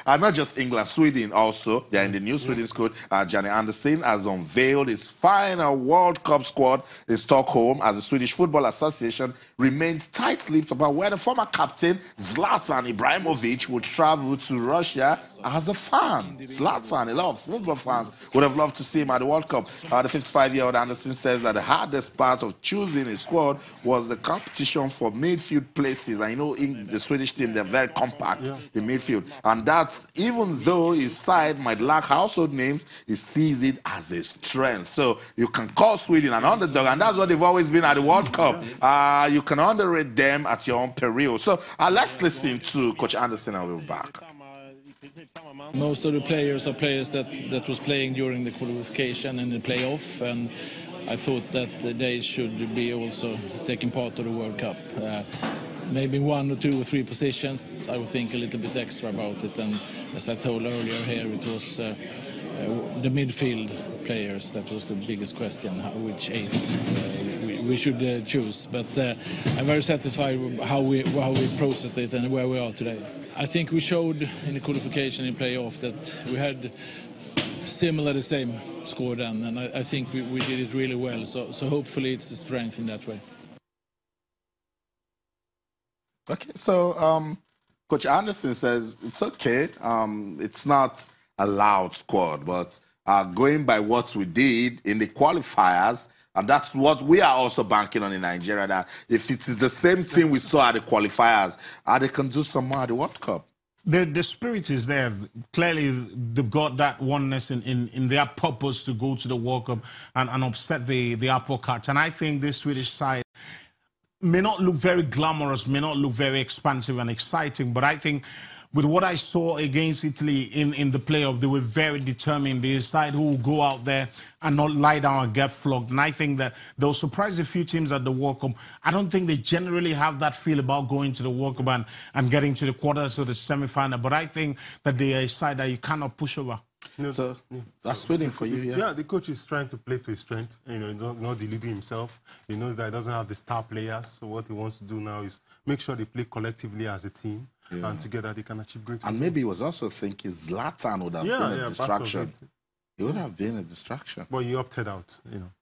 Not just England, Sweden also. They're in the new Swedish squad. Johnny Anderson has unveiled his final World Cup squad in Stockholm as the Swedish Football Association remains tight-lipped about where the former captain Zlatan Ibrahimovic would travel to Russia as a fan. Zlatan, a lot of football fans would have loved to see him at the World Cup. The 55-year-old Anderson says that the hardest part of choosing his squad was the competition for midfield places. I know in the Swedish team, they're very compact in midfield. And that, even though his side might lack household names, he sees it as a strength. So you can call Sweden an underdog, and that's what they've always been at the World Cup. You can underrate them at your own peril. So let's listen to Coach Anderson and we'll be back. Most of the players are players that was playing during the qualification and the playoff, and I thought that they should be also taking part of the World Cup. Maybe 1 or 2 or 3 positions, I would think a little bit extra about it. And as I told earlier here, it was the midfield players that was the biggest question, which 8 we should choose. But I'm very satisfied with how we processed it and where we are today. I think we showed in the qualification and playoff that we had the same score then, and I think we did it really well. So hopefully it's a strength in that way. Okay, so Coach Anderson says it's okay. It's not a loud squad, but going by what we did in the qualifiers, and that's what we are also banking on in Nigeria, that if it is the same thing we saw at the qualifiers, they can do some more at the World Cup. The spirit is there. Clearly, they've got that oneness in their purpose to go to the World Cup and upset the apple cart. And I think this Swedish side may not look very glamorous, may not look very expansive and exciting, but I think with what I saw against Italy in the playoff, they were very determined. They decided who will go out there and not lie down and get flogged. And I think that they'll surprise a few teams at the World Cup. I don't think they generally have that feel about going to the World Cup and getting to the quarters or the semi-final, but I think that they are a side that you cannot push over. So that's waiting for you, yeah. The coach is trying to play to his strength, not deluding himself. He knows that he doesn't have the star players. So what he wants to do now is make sure they play collectively as a team, and together they can achieve great results. And maybe he was also thinking Zlatan would have been a distraction. It would have been a distraction. But he opted out,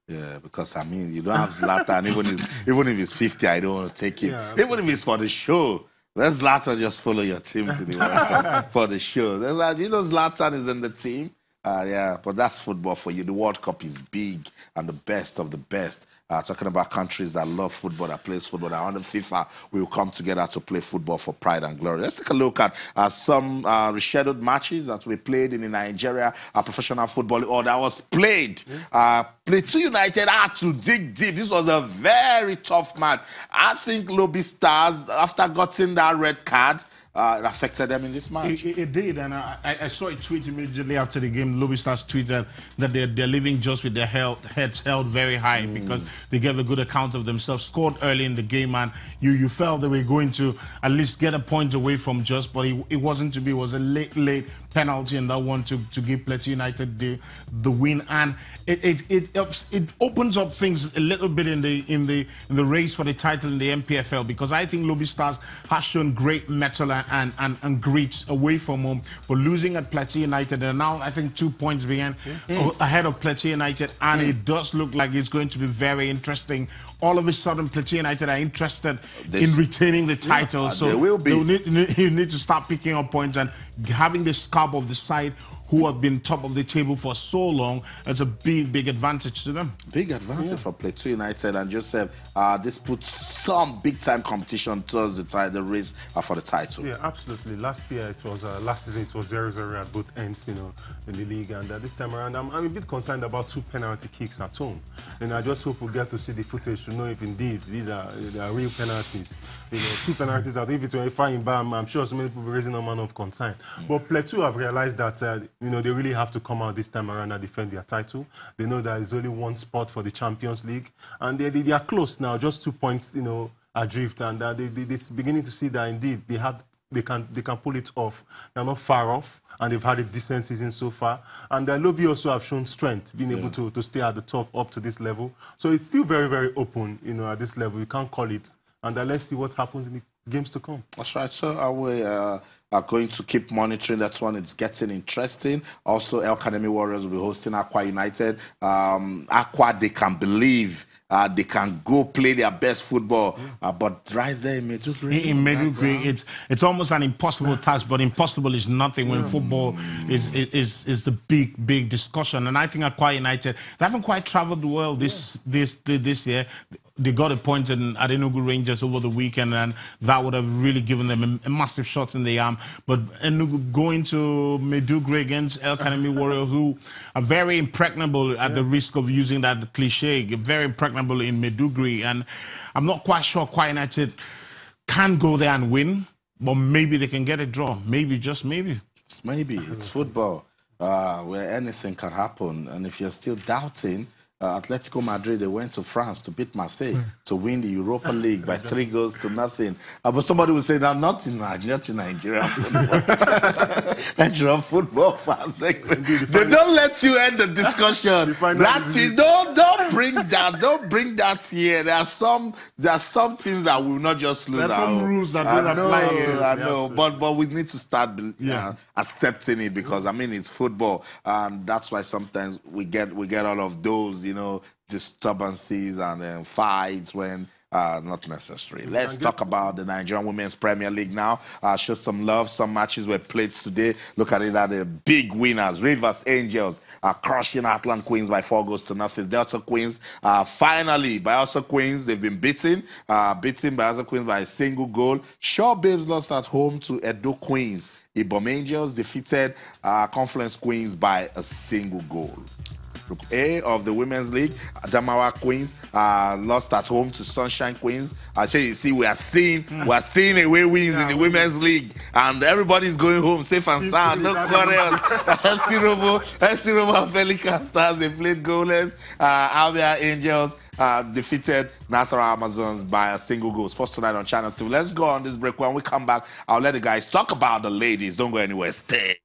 Yeah, because I mean, you don't have Zlatan. even if he's 50, I don't want to take him. Yeah, even if it's for the show. Let Zlatan just follow your team to the World Cup for the show. Zlatan is in the team. But that's football for you. The World Cup is big and the best of the best. Talking about countries that love football, that plays football, that under FIFA will come together to play football for pride and glory. Let's take a look at some rescheduled matches that we played in Nigeria, professional football, or that was played. Plateau United had to dig deep. This was a very tough match. I think Lobby Stars, after getting that red card, it affected them in this match. It did, and I saw a tweet immediately after the game. Lobby Stars tweeted that they're living just with their heads held very high because they gave a good account of themselves, scored early in the game, and you felt they were going to at least get a point away from just, but it wasn't to be. It was a late penalty in that one to give Plateau United the win, and it opens up things a little bit in the race for the title in the MPFL, because I think Lobby Stars has shown great mettle and grit away from home, but losing at Plateau United, they're now I think 2 points behind ahead of Plateau United, and it does look like it's going to be very interesting. All of a sudden, Plateau United are interested in retaining the title, so they will be. You need to start picking up points, and having the scalp of the side who have been top of the table for so long as a big advantage to them. Big advantage for Plateau United, and Joseph, this puts some big-time competition towards the race for the title. Yeah, absolutely. Last season it was 0-0 at both ends, in the league, and this time around I'm a bit concerned about 2 penalty kicks at home, and I just hope we get to see the footage to know if indeed these are real penalties. 2 penalties. I think if it were fine, I'm sure so many people raising a man of concern. But Plateau have realized that they really have to come out this time around and defend their title. They know that there's only 1 spot for the Champions League, and they are close now, just 2 points, adrift, and they're beginning to see that indeed they can pull it off. They're not far off, and they've had a decent season so far. And Lobby also have shown strength, being able to stay at the top up to this level. So it's still very, very open, at this level. You can't call it. And let's see what happens in the games to come. That's right. So we are going to keep monitoring that one. It's getting interesting. Also, El Academy Warriors will be hosting Aqua United. Aqua, they can believe. They can go play their best football, but right there in Maiduguri, it's almost an impossible task. But impossible is nothing when football is the big discussion. And I think Aqua United, they haven't quite travelled well this year. They got a point at Enugu Rangers over the weekend, and that would have really given them a massive shot in the arm. But Enugu going to Maiduguri against El Academy Warriors, who are very impregnable at the risk of using that cliche, very impregnable in Maiduguri. And I'm not quite sure Aqua United can go there and win, but maybe they can get a draw. Maybe, just maybe. Just maybe. It's football where anything can happen. And if you're still doubting, Atletico Madrid, they went to France to beat Marseille to win the Europa League by 3-0. But somebody would say, not in Nigeria football. Nigerian football fans. They don't let you end the discussion. Don't bring that here. There are some things that will not just lose. There are some rules that don't apply here. I know, but we need to start accepting it, because I mean it's football, and that's why sometimes we get all of those, disturbances and fights when not necessary. Let's talk about the Nigerian Women's Premier League now. Show some love. Some matches were played today. Look at it, at the big winners. Rivers Angels are crushing Atlant Queens by 4-0. Delta Queens, finally, Bayelsa Queens, they've been beaten by Bayelsa Queens by a single goal. Shaw Babes lost at home to Edo Queens. Ibom Angels defeated Confluence Queens by a single goal. Group A of the Women's League, Adamawa Queens lost at home to Sunshine Queens. You see, we are seeing away wins in the Women's League, and everybody's going home safe and sound. No quarrel. FC Robo and Pelican Stars, they played goalless. Abia Angels defeated Nassau Amazons by a single goal. Sports Tonight on Channel 2. Let's go on this break. When we come back, I'll let the guys talk about the ladies. Don't go anywhere. Stay.